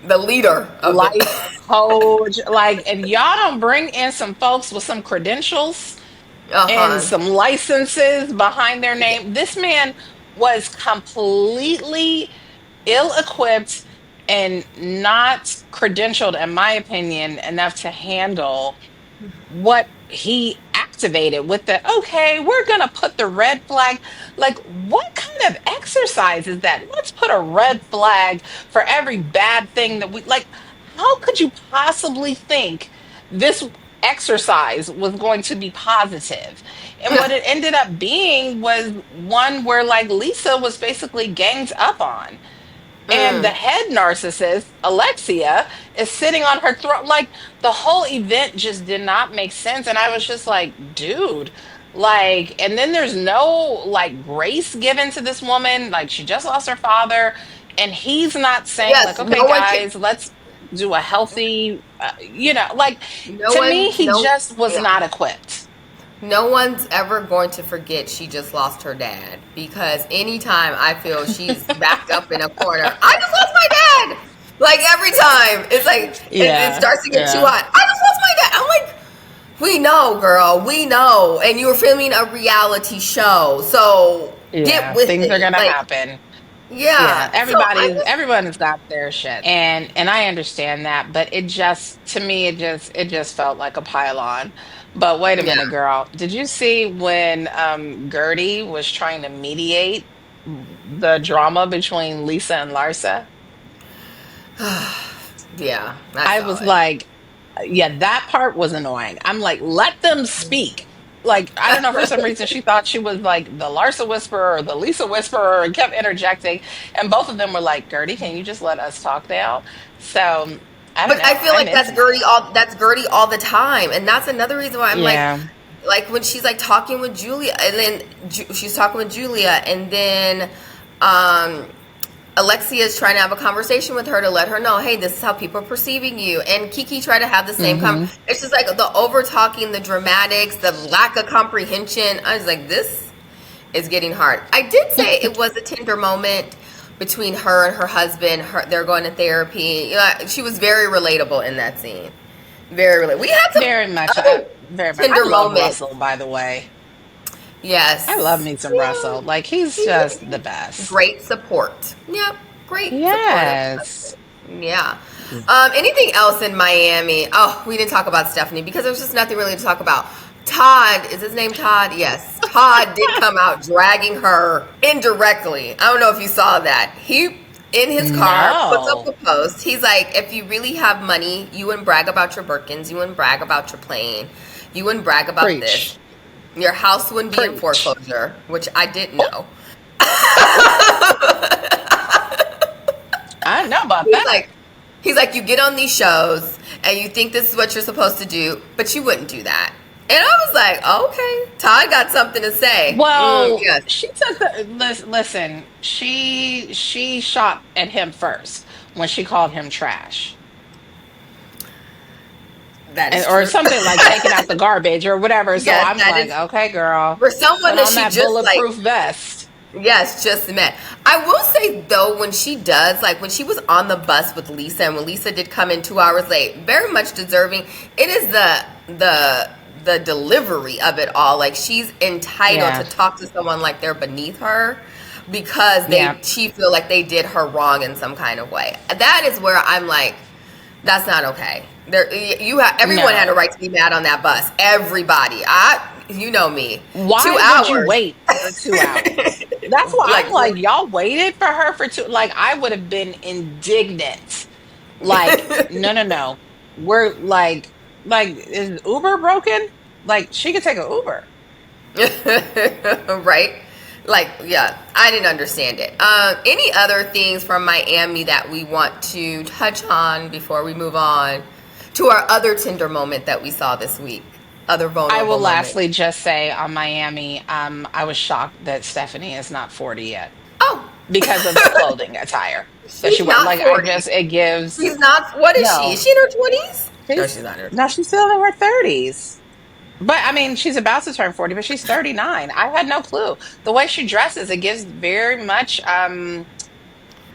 Speaker 2: the leader of the.
Speaker 3: life coach, like, and y'all don't bring in some folks with some credentials and
Speaker 2: Uh-huh.
Speaker 3: some licenses behind their name. This man was completely ill-equipped and not credentialed, in my opinion, enough to handle what he activated with the okay, we're gonna put the red flag. Like, what kind of exercise is that? Let's put a red flag for every bad thing that we like. How could you possibly think this exercise was going to be positive? And what it ended up being was one where like Lisa was basically ganged up on. And the
Speaker 2: Mm.
Speaker 3: head narcissist, Alexia, is sitting on her throne. Like the whole event just did not make sense. And I was just like, dude, like, and then there's no like grace given to this woman. Like she just lost her father. And he's not saying, like,
Speaker 2: Yes.
Speaker 3: okay,
Speaker 2: No one can.
Speaker 3: guys, let's do a healthy, like
Speaker 2: No
Speaker 3: to me,
Speaker 2: one.
Speaker 3: he
Speaker 2: No.
Speaker 3: just was
Speaker 2: Yeah.
Speaker 3: not equipped.
Speaker 2: No one's ever going to forget she just lost her dad because anytime I feel she's backed up in a corner, I just lost my dad. Like every time, it's like it
Speaker 3: Yeah.
Speaker 2: starts to get too
Speaker 3: Yeah.
Speaker 2: hot. I just lost my dad. I'm like, we know, girl, we know, and you were filming a reality show, so get
Speaker 3: Yeah.
Speaker 2: with
Speaker 3: Things are
Speaker 2: it.
Speaker 3: going to
Speaker 2: Like,
Speaker 3: happen. Yeah,
Speaker 2: yeah. So I just,
Speaker 3: everyone's got their shit. And I understand that, but it just to me it just felt like a pile-on. But wait a
Speaker 2: yeah,
Speaker 3: minute, girl. Did you see when Guerdy was trying to mediate the drama between Lisa and Larsa?
Speaker 2: yeah, I
Speaker 3: I
Speaker 2: saw
Speaker 3: was
Speaker 2: it.
Speaker 3: like, yeah, that part was annoying. I'm like, let them speak. Like, I don't know, for some reason she thought she was like the Larsa whisperer or the Lisa whisperer and kept interjecting. And both of them were like, Gertie, can you just let us talk now? So I don't
Speaker 2: But I
Speaker 3: know.
Speaker 2: feel
Speaker 3: I'm
Speaker 2: like
Speaker 3: into that.
Speaker 2: That's Gertie all the time, and that's another reason why I'm
Speaker 3: Yeah.
Speaker 2: like when she's like talking with Julia, and then she's talking with Julia, and then um, Alexia is trying to have a conversation with her to let her know, hey, this is how people are perceiving you, and Kiki tried to have the same
Speaker 3: Hmm.
Speaker 2: It's just like the over talking, the dramatics, the lack of comprehension. I was like, this is getting hard. I did say it was a tender moment between her and her husband. They're going to therapy. She was very relatable in that scene. Very relatable. We had some
Speaker 3: Very much.
Speaker 2: other
Speaker 3: Very much. I
Speaker 2: tender
Speaker 3: love
Speaker 2: moments.
Speaker 3: Russell, by the way. I love
Speaker 2: Yes.
Speaker 3: me some
Speaker 2: Yeah.
Speaker 3: Russell. Like, he's just the best.
Speaker 2: Great support. Yep. Great support.
Speaker 3: Yes.
Speaker 2: Yeah. Anything else in Miami? Oh, we didn't talk about Stephanie because there's just nothing really to talk about. Todd, is his name Todd? Yes. Todd did come out dragging her indirectly. I don't know if you saw that. He, in his car, puts up
Speaker 3: No.
Speaker 2: a post. He's like, if you really have money, you wouldn't brag about your Birkins. You wouldn't brag about your plane. You wouldn't brag about this.
Speaker 3: Preach.
Speaker 2: Your house wouldn't be in
Speaker 3: Preach.
Speaker 2: foreclosure, which I didn't
Speaker 3: Oh,
Speaker 2: know.
Speaker 3: I don't know about
Speaker 2: He's
Speaker 3: that.
Speaker 2: like, he's like, you get on these shows and you think this is what you're supposed to do, but you wouldn't do that. And I was like, okay, Todd got something to say.
Speaker 3: Well,
Speaker 2: Yes.
Speaker 3: she took listen, she shot at him first when she called him trash.
Speaker 2: That is
Speaker 3: or
Speaker 2: true.
Speaker 3: something like taking out the garbage or whatever. So
Speaker 2: Yes,
Speaker 3: I'm
Speaker 2: that
Speaker 3: like,
Speaker 2: is
Speaker 3: okay, girl,
Speaker 2: for someone
Speaker 3: put
Speaker 2: that
Speaker 3: on
Speaker 2: she
Speaker 3: that
Speaker 2: just like.
Speaker 3: bulletproof vest.
Speaker 2: Yes, just met. I will say though, when she does, like when she was on the bus with Lisa, and when Lisa did come in 2 hours late, very much deserving. It is the delivery of it all. Like she's entitled to
Speaker 3: Yeah,
Speaker 2: talk to someone like they're beneath her because
Speaker 3: yeah,
Speaker 2: she feel like they did her wrong in some kind of way. That is where I'm like, that's not okay. Everyone had a
Speaker 3: no.
Speaker 2: right to be mad on that bus. Everybody. You know me. Two
Speaker 3: Why would you
Speaker 2: hours.
Speaker 3: wait for 2 hours? That's why
Speaker 2: Like,
Speaker 3: I'm like, y'all waited for her for two. Like, I would have been indignant. Like, no, no, no. We're is Uber broken? Like, she could take an Uber.
Speaker 2: right? Like, yeah, I didn't understand it. Any other things from Miami that we want to touch on before we move on to our other tender moment that we saw this week? Other
Speaker 3: I
Speaker 2: vulnerable
Speaker 3: will
Speaker 2: moment.
Speaker 3: lastly just say on Miami, I was shocked that Stephanie is not 40 yet
Speaker 2: Oh,
Speaker 3: because of the clothing attire that she
Speaker 2: she's
Speaker 3: wear.
Speaker 2: not
Speaker 3: Like, I
Speaker 2: 40.
Speaker 3: just, it gives,
Speaker 2: She's not, what is she? Is
Speaker 3: no,
Speaker 2: she in her 20s? No,
Speaker 3: she's,
Speaker 2: she's not in her
Speaker 3: no,
Speaker 2: 20s.
Speaker 3: she's still in her 30s. But I mean, she's about to turn 40, but she's 39. I had no clue. The way she dresses, it gives very much,
Speaker 2: 50s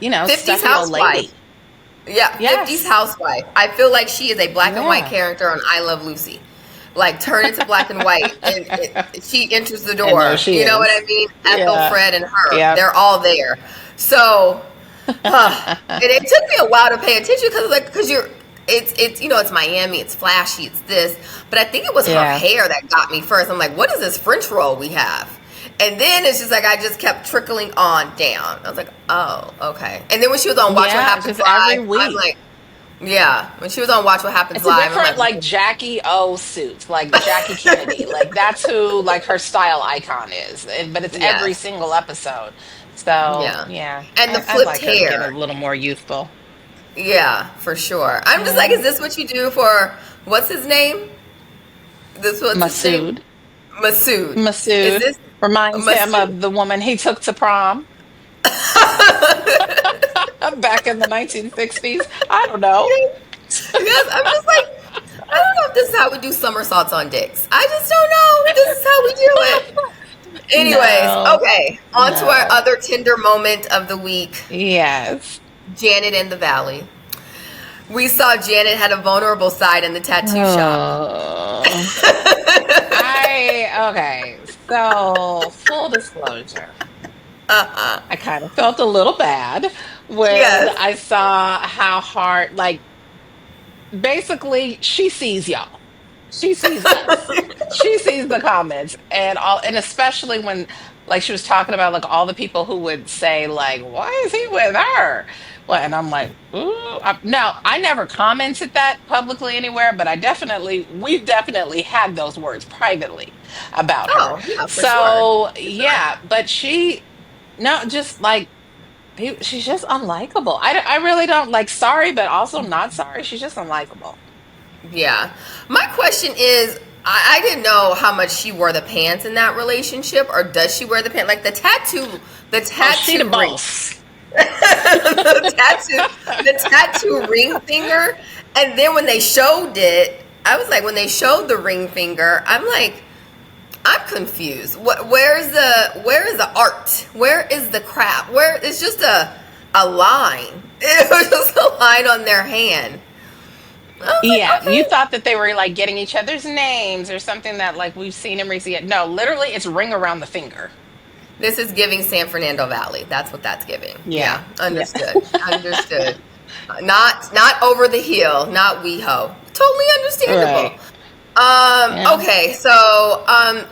Speaker 3: stuffy old
Speaker 2: housewife.
Speaker 3: lady.
Speaker 2: Yeah, 50s
Speaker 3: Yes.
Speaker 2: housewife. I feel like she is a black and white
Speaker 3: Yeah.
Speaker 2: character on I Love Lucy. Like turn it to black and white, and she enters the
Speaker 3: And there
Speaker 2: door.
Speaker 3: she
Speaker 2: You know what I
Speaker 3: is.
Speaker 2: mean? Ethel,
Speaker 3: Yeah.
Speaker 2: Fred, and her.
Speaker 3: Yep.
Speaker 2: They're all there. So, and it took me a while to pay attention because it's it's Miami, it's flashy, it's this. But I think it was her
Speaker 3: Yeah.
Speaker 2: hair that got me first. I'm like, what is this French roll we have? And then it's just like I just kept trickling on down. I was like, oh, okay. And then when she was on Watch What
Speaker 3: Yeah.
Speaker 2: Happens
Speaker 3: Just every
Speaker 2: Live, I'm
Speaker 3: week.
Speaker 2: like, yeah. When she was on Watch What Happens
Speaker 3: It's a
Speaker 2: Live, I'm
Speaker 3: different
Speaker 2: like,
Speaker 3: like Jackie O suit, like Jackie Kennedy. Like that's who like her style icon is. But it's every
Speaker 2: yes,
Speaker 3: single episode. So
Speaker 2: yeah.
Speaker 3: yeah,
Speaker 2: And the
Speaker 3: I'd
Speaker 2: flipped
Speaker 3: like her to get a
Speaker 2: hair,
Speaker 3: little more youthful.
Speaker 2: yeah, for sure. I'm just like,
Speaker 3: Yeah.
Speaker 2: is this what you do for what's his name? This what's his name?
Speaker 3: Masood.
Speaker 2: Masood. Is
Speaker 3: Masood
Speaker 2: this
Speaker 3: reminds him
Speaker 2: Masood?
Speaker 3: of the woman he took to prom back in the 1960s. I don't know.
Speaker 2: Yes, yes. I'm just like, I don't know if this is how we do somersaults on dicks. I just don't know if this is how we do it. Anyways,
Speaker 3: No,
Speaker 2: okay. On to our
Speaker 3: no.
Speaker 2: other Tinder moment of the week.
Speaker 3: Yes.
Speaker 2: Janet in the Valley. We saw Janet had a vulnerable side in the tattoo shop.
Speaker 3: Oh. Okay. So, full disclosure, I kind of felt a little bad when
Speaker 2: Yes.
Speaker 3: I saw how hard, like, basically, she sees y'all. She sees us. She sees the comments and all, and especially when, like, she was talking about like all the people who would say like, "Why is he with her?" Well, and I'm like, "Ooh." Now, I never commented that publicly anywhere, but we definitely had those words privately about her.
Speaker 2: Oh, yeah, for sure.
Speaker 3: So
Speaker 2: For sure.
Speaker 3: yeah, but no, just like she's just unlikable. I really don't like sorry, but also not sorry. She's just unlikable.
Speaker 2: Yeah. My question is, I didn't know how much she wore the pants in that relationship, or does she wear the pants? Like the
Speaker 3: Oh, she the
Speaker 2: tattoo ring,
Speaker 3: boss.
Speaker 2: the tattoo ring finger. And then when they showed it, I was like, when they showed the ring finger, I'm like, I'm confused. Where is the art? Where is the craft? Where it's just a line. It was just a line on their hand. I was like,
Speaker 3: Yeah, you
Speaker 2: okay.
Speaker 3: thought that they were like getting each other's names or something that like we've seen in recent. No, literally, it's ring around the finger.
Speaker 2: This is giving San Fernando Valley. That's what that's giving.
Speaker 3: Yeah,
Speaker 2: Yeah,
Speaker 3: yeah,
Speaker 2: understood. Understood. Not over the hill. Not WeHo. Totally understandable.
Speaker 3: right. Yeah.
Speaker 2: Okay, so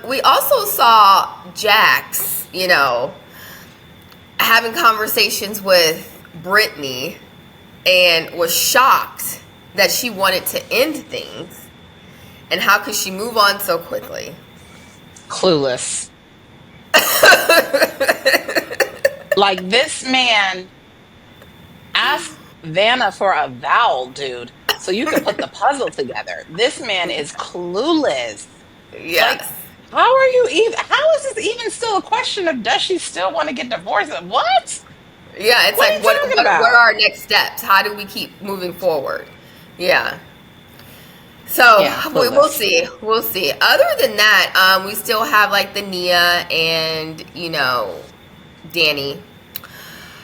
Speaker 2: we also saw Jax, having conversations with Brittany, and was shocked that she wanted to end things. And how could she move on so quickly?
Speaker 3: Clueless. Like this man asked Vanna for a vowel, dude, so you could put the puzzle together. This man is clueless. Like,
Speaker 2: Yes.
Speaker 3: how is this even still a question of does she still want to get divorced? What?
Speaker 2: Yeah, it's
Speaker 3: What are
Speaker 2: like
Speaker 3: you talking
Speaker 2: what are
Speaker 3: about?
Speaker 2: our next steps? How do we keep moving forward? Yeah. So
Speaker 3: Yeah,
Speaker 2: we'll
Speaker 3: clueless.
Speaker 2: see. We'll see. Other than that, we still have like the Nia and Danny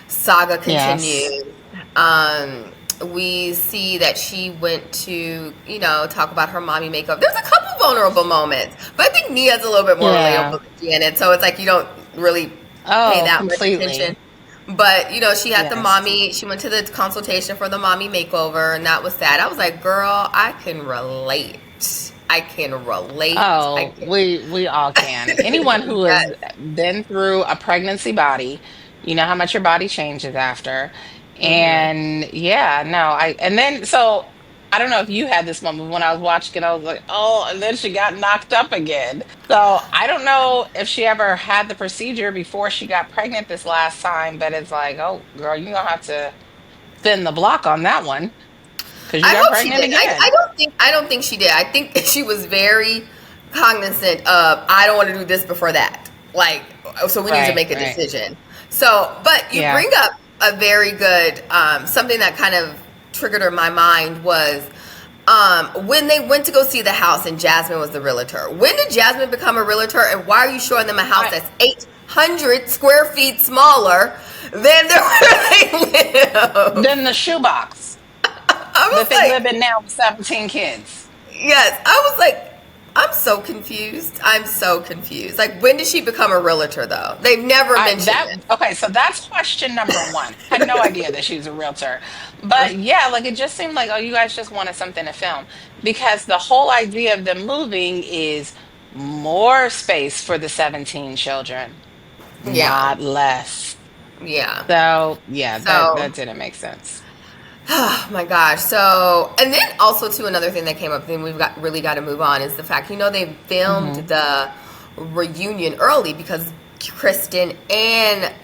Speaker 2: saga
Speaker 3: Yes.
Speaker 2: continues. Um, we see that she went to, talk about her mommy makeover. There's a couple vulnerable moments, but I think Nia's a little bit more
Speaker 3: Yeah.
Speaker 2: relatable than Janet. So it's like you don't really pay
Speaker 3: Oh,
Speaker 2: that much attention.
Speaker 3: completely.
Speaker 2: But she had the
Speaker 3: Yes.
Speaker 2: mommy. She went to the consultation for the mommy makeover, and that was sad. I was like, girl, I can relate. I can relate. I
Speaker 3: Oh,
Speaker 2: can.
Speaker 3: we all can. Anyone who has
Speaker 2: Yes.
Speaker 3: been through a pregnancy body, you know how much your body changes after.
Speaker 2: Hmm.
Speaker 3: And yeah, no, and then so I don't know if you had this moment when I was watching it, I was like, oh, and then she got knocked up again. So I don't know if she ever had the procedure before she got pregnant this last time, but it's like, oh, girl, you're gonna have to spin the block on that one because you
Speaker 2: I
Speaker 3: got
Speaker 2: hope she
Speaker 3: pregnant
Speaker 2: did. I
Speaker 3: again.
Speaker 2: don't think she did. I think she was very cognizant of I don't want to do this before that. Like, so we need to
Speaker 3: Right,
Speaker 2: make a
Speaker 3: right.
Speaker 2: decision. So, but you
Speaker 3: Yeah.
Speaker 2: bring up a very good something that kind of triggered in my mind was when they went to go see the house and Jasmine was the realtor. When did Jasmine become a realtor, and why are you showing them a house
Speaker 3: I
Speaker 2: that's 800 square feet smaller than where they live?
Speaker 3: then the shoebox
Speaker 2: I
Speaker 3: that
Speaker 2: was
Speaker 3: they live
Speaker 2: like,
Speaker 3: in now with 17 kids.
Speaker 2: yes, I was like, I'm so confused. I'm so confused. Like, when did she become a realtor, though? They've never
Speaker 3: I
Speaker 2: mentioned
Speaker 3: that
Speaker 2: it.
Speaker 3: okay, so that's question number one. Had no idea that she was a realtor. But yeah, like it just seemed like, oh, you guys just wanted something to film. Because the whole idea of them moving is more space for the 17 children,
Speaker 2: Yeah,
Speaker 3: not less.
Speaker 2: yeah.
Speaker 3: So yeah,
Speaker 2: So,
Speaker 3: that didn't make sense.
Speaker 2: oh my gosh. So, and then also too, another thing that came up, then we've got to move on is the fact, they filmed
Speaker 3: Hmm.
Speaker 2: the reunion early because Kristen and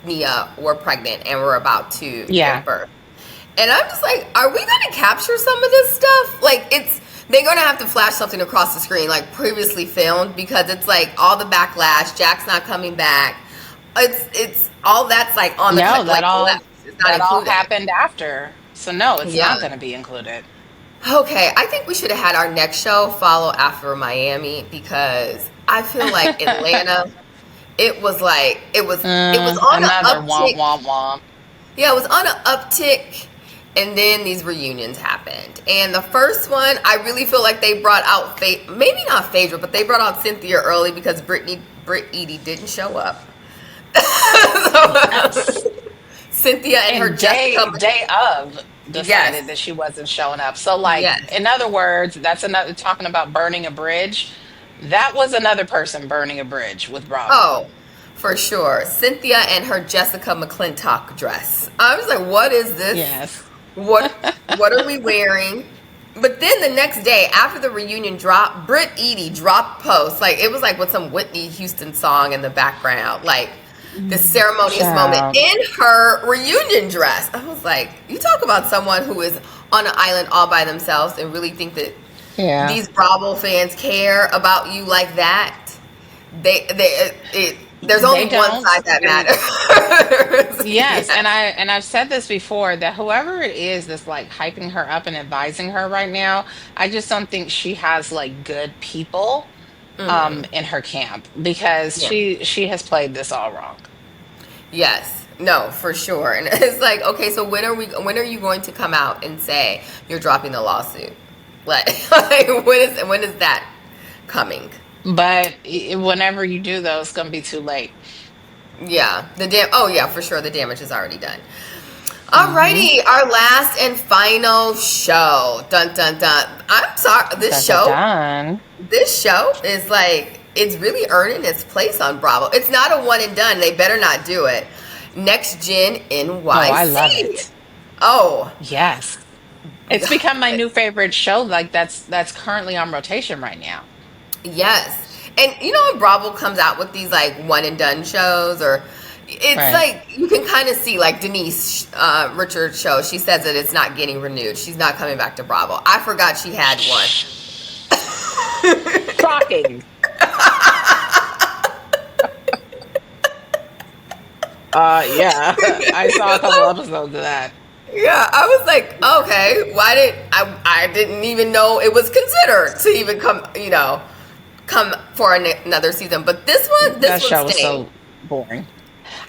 Speaker 2: Nia were pregnant and were about to give
Speaker 3: Yeah.
Speaker 2: birth. And I'm just like, are we going to capture some of this stuff? Like, they're going to have to flash something across the screen, like previously filmed, because it's like all the backlash. Jack's not coming back. It's all that's like on the
Speaker 3: No,
Speaker 2: cut, like left. It's not
Speaker 3: that all
Speaker 2: included.
Speaker 3: happened after. So no, it's
Speaker 2: Yeah.
Speaker 3: not going to be included.
Speaker 2: Okay, I think we should have had our next show follow after Miami because I feel like Atlanta. It was like it was on an
Speaker 3: Another womp
Speaker 2: uptick.
Speaker 3: womp womp.
Speaker 2: Yeah, it was on an uptick, and then these reunions happened. And the first one, I really feel like they brought out maybe not Phaedra, but they brought out Cynthia early because Britt Edie didn't show up.
Speaker 3: Yes.
Speaker 2: So, Cynthia and her
Speaker 3: And
Speaker 2: Jessica.
Speaker 3: day of decided
Speaker 2: Yes,
Speaker 3: that she wasn't showing up. So like
Speaker 2: yes.
Speaker 3: in other words, that's another talking about burning a bridge. That was another person burning a bridge with Bravo.
Speaker 2: Oh, for sure. Cynthia and her Jessica McClintock dress. I was like, what is this?
Speaker 3: Yes.
Speaker 2: What what are we wearing? But then the next day, after the reunion dropped, Britt Edie dropped posts. Like it was like with some Whitney Houston song in the background, like the ceremonious moment
Speaker 3: Child.
Speaker 2: in her reunion dress. I was like, you talk about someone who is on an island all by themselves and really think that
Speaker 3: Yeah.
Speaker 2: these Bravo fans care about you like that. There's only
Speaker 3: They
Speaker 2: one
Speaker 3: don't.
Speaker 2: side that matters.
Speaker 3: Yes,
Speaker 2: Yeah.
Speaker 3: and I've said this before that whoever it is that's like hyping her up and advising her right now, I just don't think she has like good people in her camp because
Speaker 2: Yeah.
Speaker 3: she has played this all wrong.
Speaker 2: Yes. No, for sure. And it's like, okay, so when are you going to come out and say you're dropping the lawsuit? Like, like when is that coming?
Speaker 3: But whenever you do those, it's gonna be too late.
Speaker 2: Yeah. Oh yeah, for sure the damage is already done.
Speaker 3: Hmm.
Speaker 2: Alrighty, our last and final show. Dun dun dun. I'm sorry.
Speaker 3: Dun, dun, dun.
Speaker 2: This show is like it's really earning its place on Bravo. It's not a one and done. They better not do it. Next Gen
Speaker 3: Oh, I love
Speaker 2: NYC.
Speaker 3: it.
Speaker 2: Oh,
Speaker 3: Yes. It's become my new favorite show. Like that's currently on rotation right now.
Speaker 2: yes. And when Bravo comes out with these like one and done shows, or it's
Speaker 3: Right.
Speaker 2: like you can kind of see like Denise Richards' show. She says that it's not getting renewed. She's not coming back to Bravo. I forgot she had one.
Speaker 3: Shocking. Yeah. I saw a couple episodes of that.
Speaker 2: Yeah, I was like, okay, why did I didn't even know it was considered to even come, come for another season. But this
Speaker 3: That
Speaker 2: one
Speaker 3: show was
Speaker 2: stayed.
Speaker 3: so boring.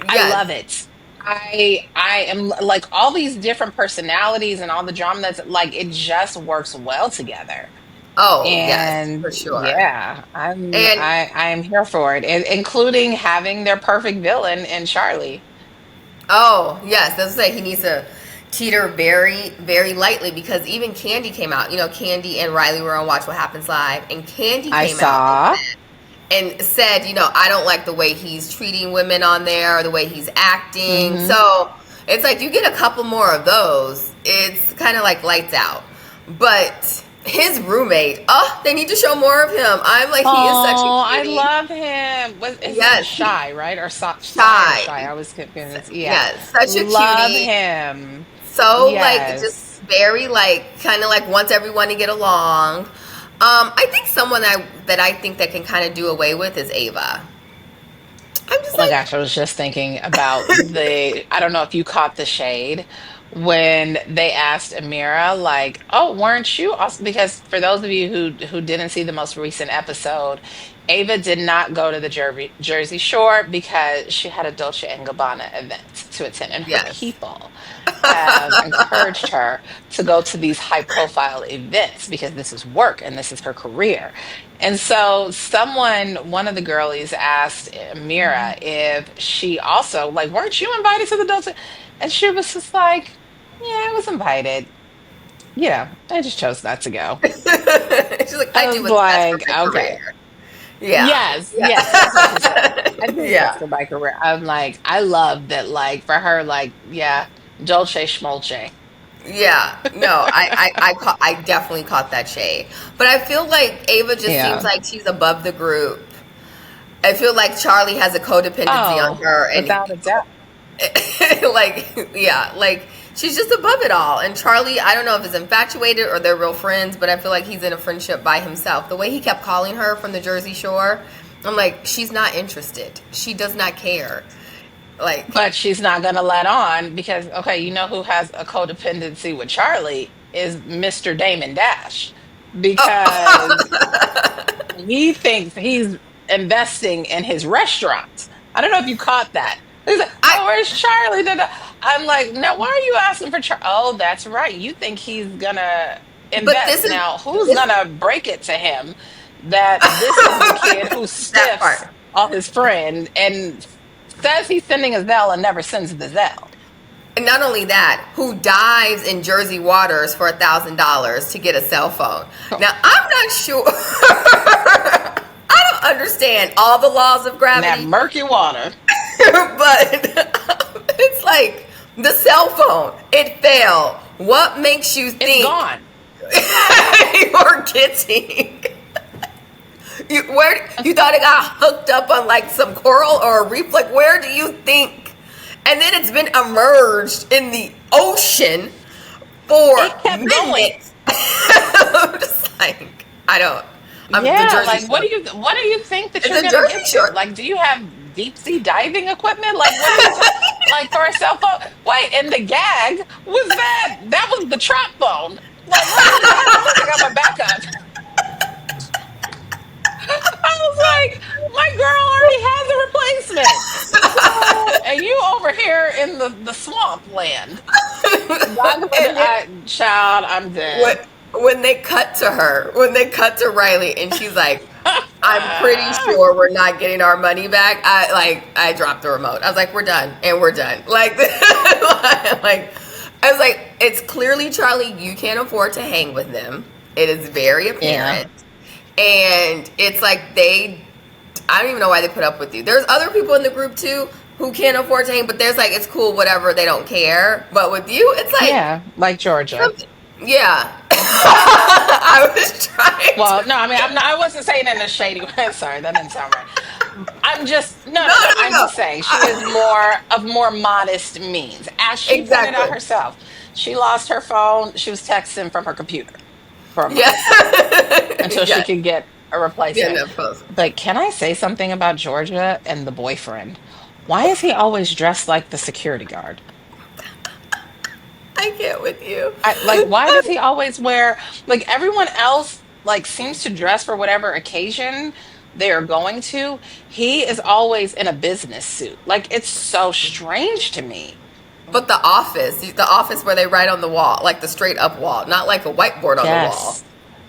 Speaker 3: I
Speaker 2: Yes.
Speaker 3: love it. I am like all these different personalities and all the drama that's like it just works well together.
Speaker 2: Oh, yes,
Speaker 3: And
Speaker 2: for sure.
Speaker 3: yeah,
Speaker 2: And
Speaker 3: I am here for it, including having their perfect villain in Charlie.
Speaker 2: oh, yes, that's what I say. He needs to teeter very, very lightly because even Candy came out. Candy and Reilly were on Watch What Happens Live, and Candy
Speaker 3: I
Speaker 2: came out
Speaker 3: saw.
Speaker 2: and said, I don't like the way he's treating women on there or the way he's acting.
Speaker 3: Hmm.
Speaker 2: So it's like you get a couple more of those. It's kind of like lights out. But his roommate, oh, they need to show more of him. I'm like, he is such a
Speaker 3: Oh, I
Speaker 2: cutie.
Speaker 3: love him. His name is
Speaker 2: Yes,
Speaker 3: Shy, right? Or Sai or
Speaker 2: shy.
Speaker 3: Shy? I was confused. Yeah,
Speaker 2: Yes, such a
Speaker 3: love
Speaker 2: cutie.
Speaker 3: him.
Speaker 2: So like just
Speaker 3: Yes.
Speaker 2: very like kind of like wants everyone to get along. I think someone that I think that can kind of do away with is Ava. I'm just
Speaker 3: Oh my
Speaker 2: like,
Speaker 3: gosh, I was just thinking about I don't know if you caught the shade when they asked Amira, like, oh, weren't you also, because for those of you who didn't see the most recent episode, Ava did not go to the Jersey Shore because she had a Dolce& and Gabbana event to attend, and her
Speaker 2: yes.
Speaker 3: people have encouraged her to go to these high profile events because this is work and this is her career. And so one of the girlies asked Mira if she also, like, weren't you invited to the Dolce? And she was just like, yeah, I was invited. Yeah, I just chose not to go.
Speaker 2: She's like, I
Speaker 3: I
Speaker 2: do
Speaker 3: was
Speaker 2: what's best for
Speaker 3: like,
Speaker 2: my
Speaker 3: okay.
Speaker 2: career. Yeah.
Speaker 3: Yes, yes, that's what she said.
Speaker 2: Yeah.
Speaker 3: I do what's best
Speaker 2: Yeah.
Speaker 3: for my career. I'm like, I love that, like, for her, like, yeah, Dolce Schmolce.
Speaker 2: Yeah, no, I definitely caught that shade, but I feel like Ava just seems
Speaker 3: Yeah.
Speaker 2: like she's above the group. I feel like Charlie has a codependency on
Speaker 3: Oh,
Speaker 2: her, and
Speaker 3: without a doubt.
Speaker 2: like, yeah, like she's just above it all. And Charlie, I don't know if it's infatuated or they're real friends, but I feel like he's in a friendship by himself. The way he kept calling her from the Jersey Shore, I'm like, she's not interested. She does not care. Like,
Speaker 3: But she's not going to let on because, okay, you know who has a codependency with Charlie is Mr. Damon Dash because he thinks he's investing in his restaurant. I don't know if you caught that. He's like,
Speaker 2: I,
Speaker 3: oh, where's Charlie? Da, da. I'm like, now why are you asking for Charlie? Oh, that's right. You think he's gonna
Speaker 2: but this
Speaker 3: invest.
Speaker 2: is
Speaker 3: Now, who's
Speaker 2: this
Speaker 3: gonna break it to him that this is the kid who
Speaker 2: that
Speaker 3: stiffs
Speaker 2: part.
Speaker 3: all his friend and says he's sending a Zelle and never sends the Zelle?
Speaker 2: And not only that, who dives in Jersey waters for $1,000 to get a cell phone. Now, I'm not sure. I don't understand all the laws of
Speaker 3: In that
Speaker 2: gravity,
Speaker 3: murky water.
Speaker 2: but it's like the cell phone. It fell. What makes you
Speaker 3: It's
Speaker 2: think
Speaker 3: gone.
Speaker 2: you're getting? Where you thought it got hooked up on like some coral or a reef? Like where do you think? And then it's been immersed in the ocean for
Speaker 3: It kept going.
Speaker 2: minutes. I'm just like, I don't. I'm the
Speaker 3: Yeah,
Speaker 2: Jersey
Speaker 3: like
Speaker 2: Shore.
Speaker 3: what do you think that
Speaker 2: It's
Speaker 3: you're
Speaker 2: a
Speaker 3: gonna
Speaker 2: Jersey
Speaker 3: get there?
Speaker 2: Shore.
Speaker 3: Like, do you have deep sea diving equipment? Like, what are you like for a cell phone? Wait, and the gag was that was the trap phone. Like, let me take out my backup. I was like, my girl already has a replacement. So, and you over here in the swamp land.
Speaker 2: And then
Speaker 3: Child, I'm
Speaker 2: when
Speaker 3: dead.
Speaker 2: when they cut to Reilly, and she's like, "I'm pretty sure we're not getting our money back." I dropped the remote. I was like, "We're done, and we're done." Like, like I was like, "It's clearly Charlie. You can't afford to hang with them. It is very
Speaker 3: Yeah.
Speaker 2: apparent." And it's like I don't even know why they put up with you. There's other people in the group too who can't afford to hang, but there's like, it's cool, whatever, they don't care. But with you, it's like,
Speaker 3: Yeah, like Georgia.
Speaker 2: yeah. I was trying
Speaker 3: Well,
Speaker 2: to.
Speaker 3: no, I mean, I wasn't saying it in a shady way. Sorry, that didn't sound right. I'm just, no,
Speaker 2: No,
Speaker 3: no, no.
Speaker 2: no, no,
Speaker 3: I'm
Speaker 2: no.
Speaker 3: just saying she is more modest means. As she pointed out
Speaker 2: Exactly.
Speaker 3: herself, she lost her phone. She was texting from her computer for a
Speaker 2: Yeah.
Speaker 3: month until she
Speaker 2: Yes.
Speaker 3: could get a
Speaker 2: Yeah,
Speaker 3: replacement.
Speaker 2: no, post.
Speaker 3: But can I say something about Georgia and the boyfriend? Why is he always dressed like the security guard?
Speaker 2: I can't with you.
Speaker 3: Like, why does he always wear, like, everyone else, like, seems to dress for whatever occasion they are going to. He is always in a business suit. Like, it's so strange to me.
Speaker 2: But the office where they write on the wall, like the straight up wall, not like a whiteboard on the wall.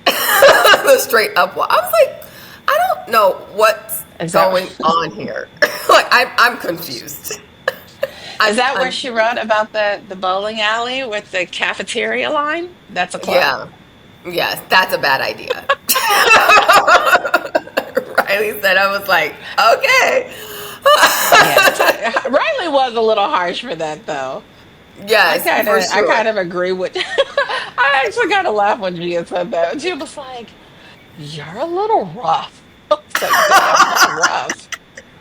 Speaker 3: Yes.
Speaker 2: The straight up wall. I was like, I don't know what's
Speaker 3: Exactly.
Speaker 2: going on here. Like, I'm confused.
Speaker 3: Is that where she wrote about the bowling alley with the cafeteria line? That's a club.
Speaker 2: Yeah. Yes, that's a bad idea. Reilly said, I was like, okay.
Speaker 3: Yeah. Reilly was a little harsh for that though.
Speaker 2: Yes, for
Speaker 3: I
Speaker 2: sure.
Speaker 3: kind of agree with I actually kind of laughed when Gia said that. She was like, "You're a little rough." I was like, "Damn, how rough?"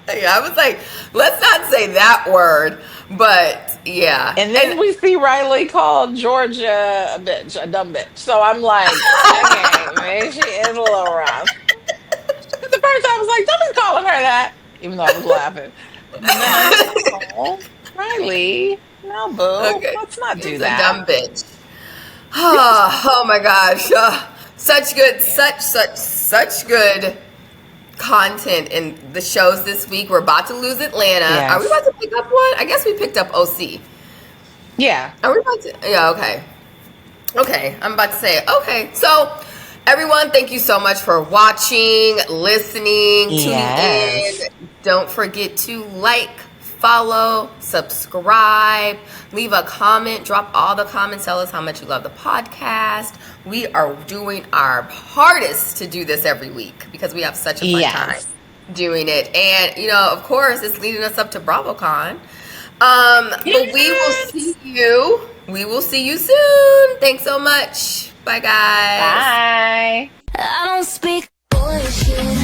Speaker 2: Yeah, I was like, let's not say that word, but yeah.
Speaker 3: And then we see Reilly call Georgia a bitch, a dumb bitch. So I'm like, okay, maybe she is a little rough. The first time I was like, don't be calling her that, even though I was laughing. And then I was like, oh, Reilly, no, boo,
Speaker 2: Okay,
Speaker 3: let's not do
Speaker 2: she's a
Speaker 3: that.
Speaker 2: dumb bitch. Oh my gosh, such good, such good content in the shows this week. We're about to lose Atlanta. Are we
Speaker 3: Yes.
Speaker 2: about to pick up one? I guess we picked up OC.
Speaker 3: Yeah.
Speaker 2: Are we about to? Yeah, okay. Okay, I'm about to say, okay. So, everyone, thank you so much for watching, listening,
Speaker 3: Yes.
Speaker 2: tuning in. Don't forget to like, follow, subscribe, leave a comment, drop all the comments, tell us how much you love the podcast. We are doing our hardest to do this every week because we have such a fun
Speaker 3: Yes.
Speaker 2: time doing it. And, you know, of course, it's leading us up to BravoCon. But we will see you. We will see you soon. Thanks so much. Bye, guys.
Speaker 3: Bye.
Speaker 1: I don't speak bullshit.